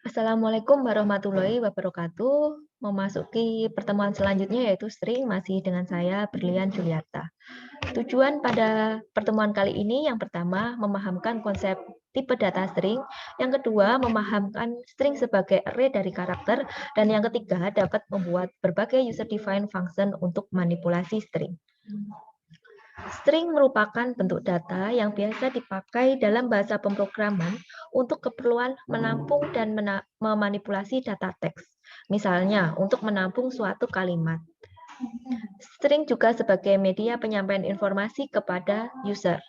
Assalamualaikum warahmatullahi wabarakatuh. Memasuki pertemuan selanjutnya yaitu string, masih dengan saya Berlian Juliarta. Tujuan pada pertemuan kali ini yang pertama memahamkan konsep tipe data string, yang kedua memahamkan string sebagai array dari karakter, dan yang ketiga dapat membuat berbagai user defined function untuk manipulasi string. String merupakan bentuk data yang biasa dipakai dalam bahasa pemrograman untuk keperluan menampung dan memanipulasi data teks. Misalnya, untuk menampung suatu kalimat. String juga sebagai media penyampaian informasi kepada user.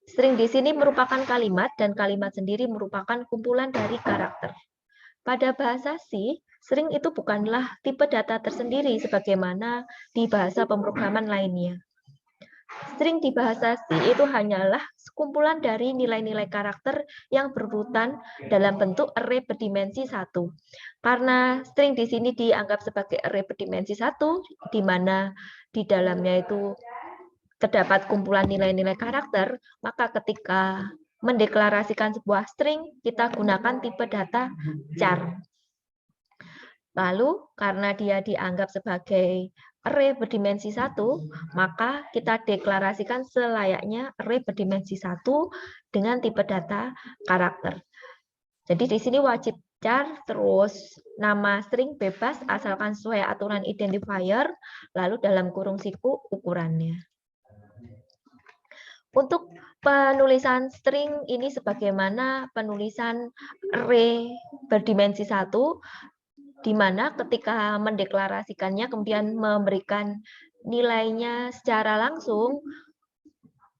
String di sini merupakan kalimat dan kalimat sendiri merupakan kumpulan dari karakter. Pada bahasa C, string itu bukanlah tipe data tersendiri sebagaimana di bahasa pemrograman lainnya. String di bahasa C itu hanyalah sekumpulan dari nilai-nilai karakter yang berurutan dalam bentuk array berdimensi 1. Karena string di sini dianggap sebagai array berdimensi 1, di mana di dalamnya itu terdapat kumpulan nilai-nilai karakter, maka ketika mendeklarasikan sebuah string, kita gunakan tipe data char. Lalu, karena dia dianggap sebagai array berdimensi 1, maka kita deklarasikan selayaknya array berdimensi 1 dengan tipe data karakter. Jadi di sini wajib char, terus nama string bebas asalkan sesuai aturan identifier, lalu dalam kurung siku ukurannya. Untuk penulisan string ini sebagaimana penulisan array berdimensi 1, di mana ketika mendeklarasikannya kemudian memberikan nilainya secara langsung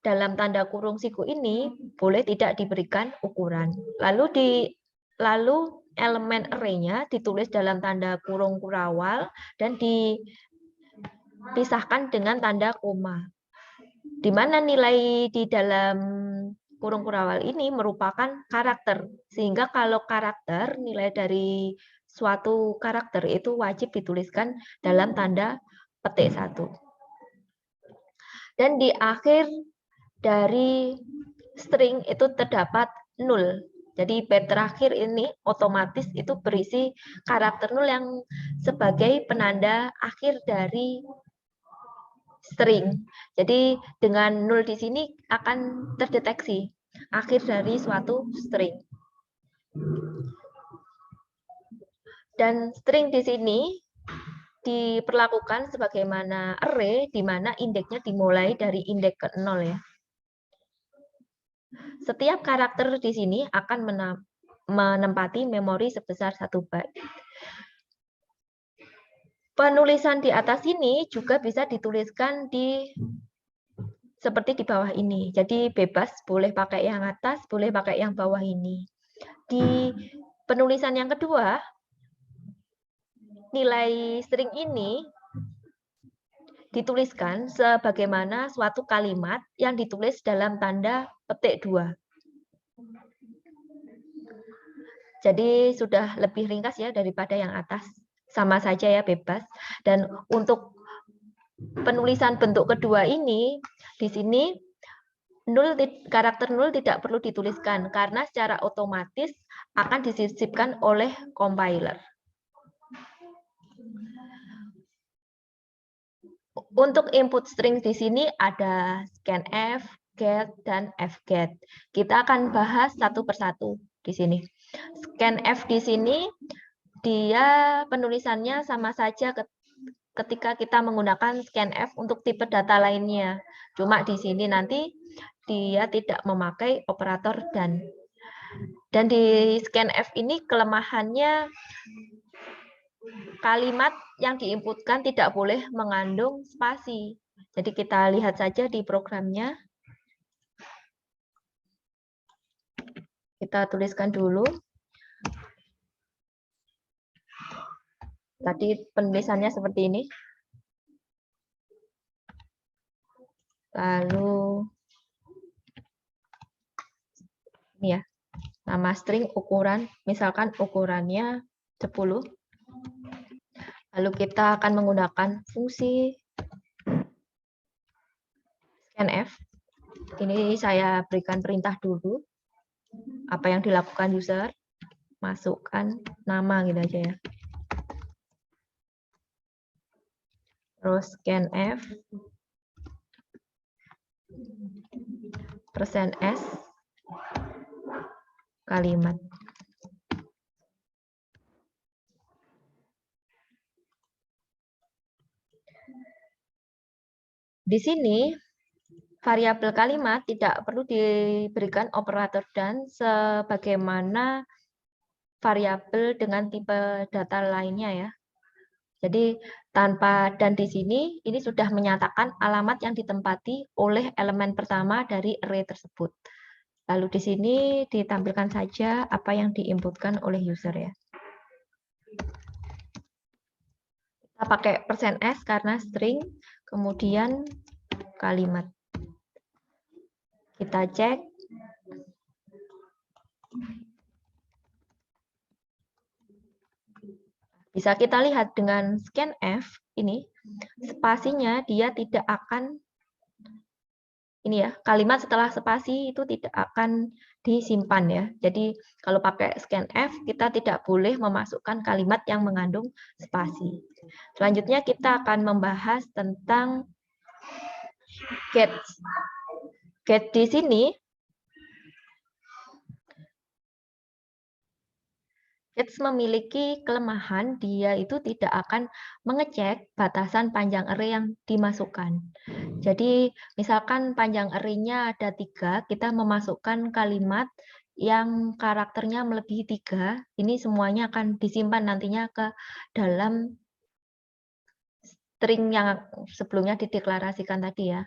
dalam tanda kurung siku ini boleh tidak diberikan ukuran. Lalu elemen array-nya ditulis dalam tanda kurung kurawal dan dipisahkan dengan tanda koma. Di mana nilai di dalam kurung kurawal ini merupakan karakter. Sehingga kalau karakter, nilai dari suatu karakter itu wajib dituliskan dalam tanda petik 1. Dan di akhir dari string itu terdapat 0. Jadi bit terakhir ini otomatis itu berisi karakter 0 yang sebagai penanda akhir dari string. Jadi dengan 0 di sini akan terdeteksi akhir dari suatu string. Dan string di sini diperlakukan sebagaimana array di mana indeksnya dimulai dari indeks ke 0 ya. Setiap karakter di sini akan menempati memori sebesar 1 byte. Penulisan di atas ini juga bisa dituliskan seperti di bawah ini. Jadi bebas, boleh pakai yang atas, boleh pakai yang bawah ini. Di penulisan yang kedua, nilai string ini dituliskan sebagaimana suatu kalimat yang ditulis dalam tanda petik 2. Jadi sudah lebih ringkas ya daripada yang atas. Sama saja ya, bebas. Dan untuk penulisan bentuk kedua ini, di sini karakter 0 tidak perlu dituliskan karena secara otomatis akan disisipkan oleh compiler. Untuk input string di sini ada scanf, get, dan fget. Kita akan bahas satu persatu di sini. Scanf di sini dia penulisannya sama saja ketika kita menggunakan scanf untuk tipe data lainnya. Cuma di sini nanti dia tidak memakai operator dan. Dan di scanf ini kelemahannya kalimat yang diinputkan tidak boleh mengandung spasi. Jadi kita lihat saja di programnya. Kita tuliskan dulu. Tadi penulisannya seperti ini. Lalu ini ya, nama string ukuran, misalkan ukurannya 10. Lalu kita akan menggunakan fungsi scanf. Ini saya berikan perintah dulu apa yang dilakukan user. masukkan nama gitu aja ya. Terus scanf %s kalimat. Di sini variabel kalimat tidak perlu diberikan operator dan sebagaimana variabel dengan tipe data lainnya ya. Jadi tanpa dan di sini ini sudah menyatakan alamat yang ditempati oleh elemen pertama dari array tersebut. Lalu di sini ditampilkan saja apa yang diinputkan oleh user ya. Kita pakai %s karena string, kemudian kalimat. Kita cek. Bisa kita lihat dengan scanf ini, spasinya dia tidak akan, ini ya, kalimat setelah spasi itu tidak akan disimpan ya. Jadi kalau pakai scanf, kita tidak boleh memasukkan kalimat yang mengandung spasi. Selanjutnya kita akan membahas tentang get. Get di sini Gets memiliki kelemahan, dia itu tidak akan mengecek batasan panjang array yang dimasukkan. Jadi, misalkan panjang array-nya ada 3, kita memasukkan kalimat yang karakternya melebihi 3, ini semuanya akan disimpan nantinya ke dalam string yang sebelumnya dideklarasikan tadi ya.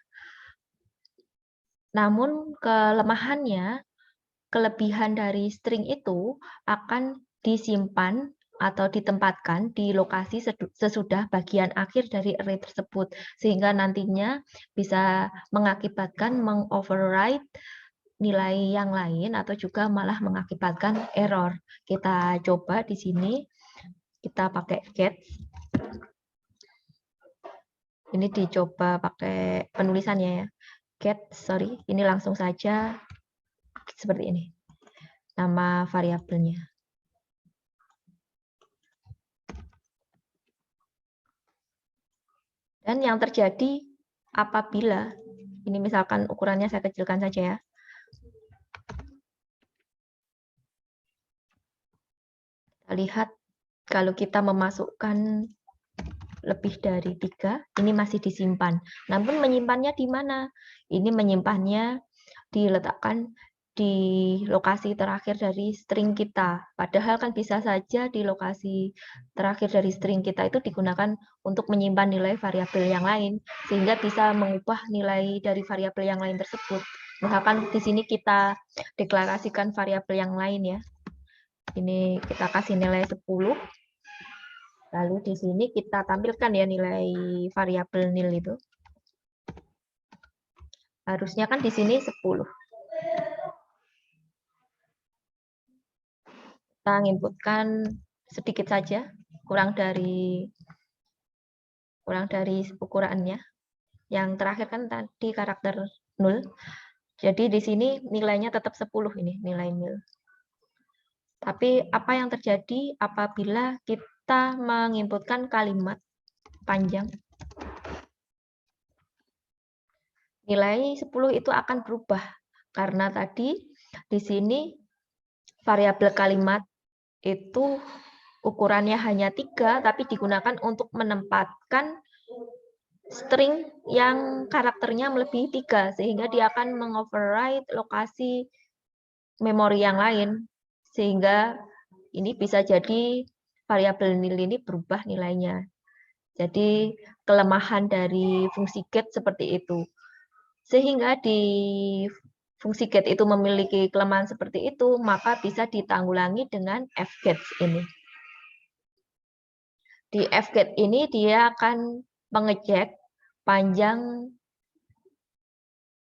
Namun, kelemahannya, kelebihan dari string itu akan disimpan atau ditempatkan di lokasi sesudah bagian akhir dari array tersebut, sehingga nantinya bisa mengakibatkan mengoverride nilai yang lain atau juga malah mengakibatkan error. Kita coba di sini, kita pakai get. Ini dicoba pakai penulisannya ya. Get, sorry, ini langsung saja seperti ini. Nama variabelnya. Dan yang terjadi apabila, ini misalkan ukurannya saya kecilkan saja ya. Kita lihat kalau kita memasukkan lebih dari 3, ini masih disimpan. Namun menyimpannya di mana? Ini menyimpannya diletakkan di lokasi terakhir dari string kita. Padahal kan bisa saja di lokasi terakhir dari string kita itu digunakan untuk menyimpan nilai variabel yang lain, sehingga bisa mengubah nilai dari variabel yang lain tersebut. Misalkan di sini kita deklarasikan variabel yang lain ya. Ini kita kasih nilai 10. Lalu di sini kita tampilkan ya nilai variabel nil itu. Harusnya kan di sini 10. Kita inputkan sedikit saja, kurang dari ukurannya. Yang terakhir kan tadi karakter 0. Jadi di sini nilainya tetap 10 ini, nilai nil. Tapi apa yang terjadi apabila kita menginputkan kalimat panjang? Nilai 10 itu akan berubah karena tadi di sini variabel kalimat itu ukurannya hanya 3, tapi digunakan untuk menempatkan string yang karakternya melebihi 3, sehingga dia akan mengoverride lokasi memori yang lain, sehingga ini bisa jadi variabel nil ini berubah nilainya. Jadi kelemahan dari fungsi get seperti itu. Sehingga di fungsi get itu memiliki kelemahan seperti itu, maka bisa ditanggulangi dengan fget ini. Di fget ini dia akan mengecek panjang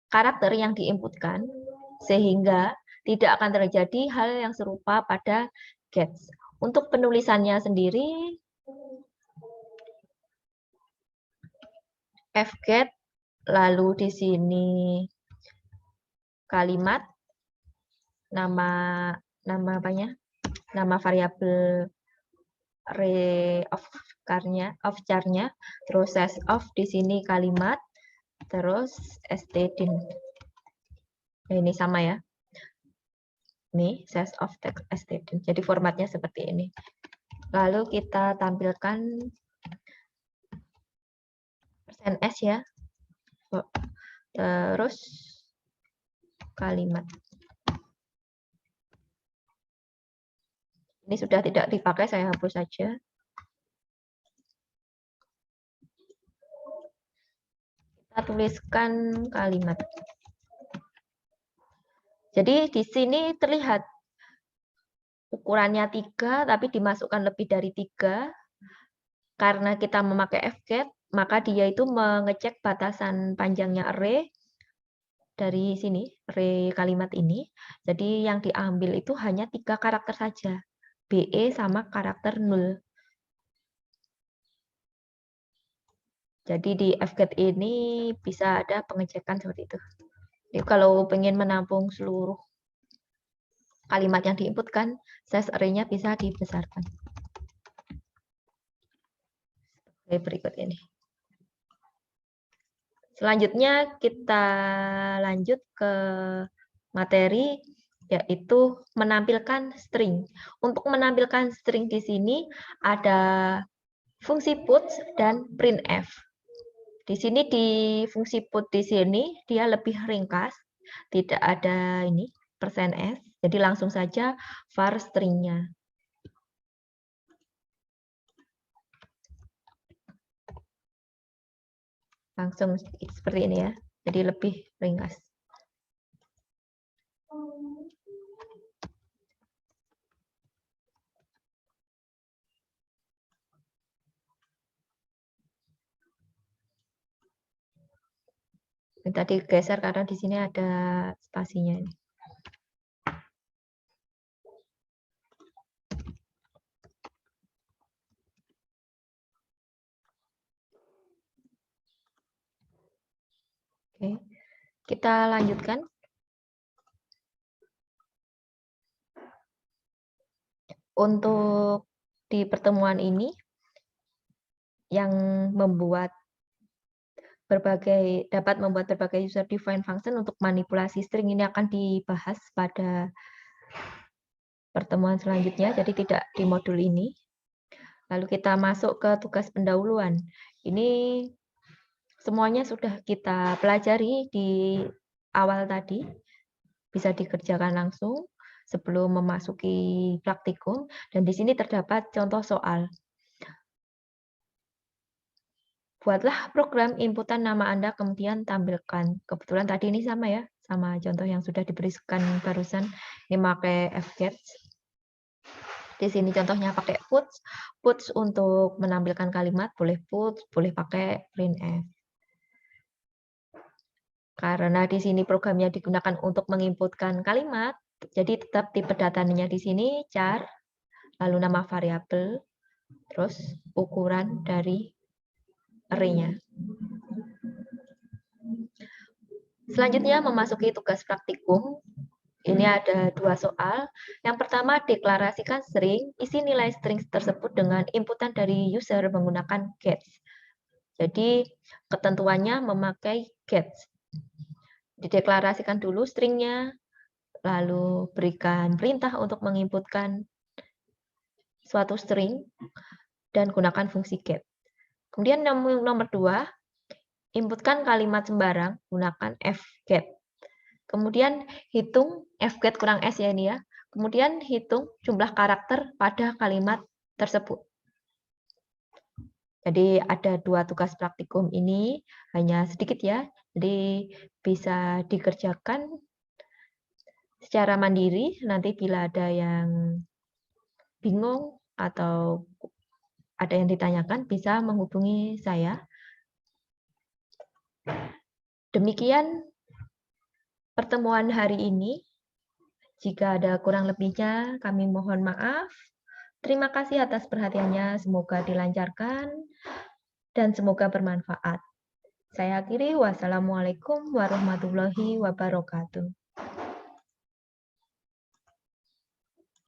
karakter yang diinputkan, sehingga tidak akan terjadi hal yang serupa pada gets. Untuk penulisannya sendiri, fget, lalu di sini kalimat, nama apanya? nama variabel array of char-nya, terus set of di sini kalimat, terus stdin. Nah, ini sama ya. Ini set of text stdin. Jadi formatnya seperti ini. Lalu kita tampilkan %s ya. Terus kalimat. Ini sudah tidak dipakai, saya hapus saja. Kita tuliskan kalimat. Jadi di sini terlihat ukurannya 3, tapi dimasukkan lebih dari 3. Karena kita memakai fget, maka dia itu mengecek batasan panjangnya array dari sini, array kalimat ini. Jadi yang diambil itu hanya 3 karakter saja. BE sama karakter 0. Jadi di fget ini bisa ada pengecekan seperti itu. Jadi kalau ingin menampung seluruh kalimat yang diinputkan, size array-nya bisa dibesarkan. Oke, berikut ini. Selanjutnya kita lanjut ke materi, yaitu menampilkan string. Untuk menampilkan string di sini ada fungsi puts dan printf. Di sini di fungsi put di sini dia lebih ringkas, tidak ada ini %s, jadi langsung saja var string-nya. Langsung seperti ini ya, jadi lebih ringkas. Ini tadi geser karena di sini ada spasinya. Oke, kita lanjutkan. Untuk di pertemuan ini, yang dapat membuat berbagai user defined function untuk manipulasi string ini akan dibahas pada pertemuan selanjutnya, jadi tidak di modul ini. Lalu kita masuk ke tugas pendahuluan. Ini semuanya sudah kita pelajari di awal tadi, bisa dikerjakan langsung sebelum memasuki praktikum, dan di sini terdapat contoh soal. Buatlah program inputan nama Anda, kemudian tampilkan. Kebetulan tadi ini sama ya, sama contoh yang sudah diberikan barusan. Ini pakai fget. Di sini contohnya pakai puts. Puts untuk menampilkan kalimat, boleh puts, boleh pakai printf. Karena di sini programnya digunakan untuk menginputkan kalimat, jadi tetap tipe datanya di sini char, lalu nama variabel, terus ukuran dari array-nya. Selanjutnya memasuki tugas praktikum. Ini ada 2 soal. Yang pertama, deklarasikan string, isi nilai string tersebut dengan inputan dari user menggunakan gets. Jadi ketentuannya memakai gets. Dideklarasikan dulu stringnya, lalu berikan perintah untuk menginputkan suatu string, dan gunakan fungsi get. Kemudian nomor 2, inputkan kalimat sembarang, gunakan fget. Kemudian hitung fget kurang s ya ini ya. Kemudian hitung jumlah karakter pada kalimat tersebut. Jadi ada 2 tugas praktikum ini, hanya sedikit ya. Jadi bisa dikerjakan secara mandiri. Nanti bila ada yang bingung atau ada yang ditanyakan, bisa menghubungi saya. Demikian pertemuan hari ini. Jika ada kurang lebihnya, kami mohon maaf. Terima kasih atas perhatiannya. Semoga dilancarkan dan semoga bermanfaat. Saya akhiri. Wassalamualaikum warahmatullahi wabarakatuh.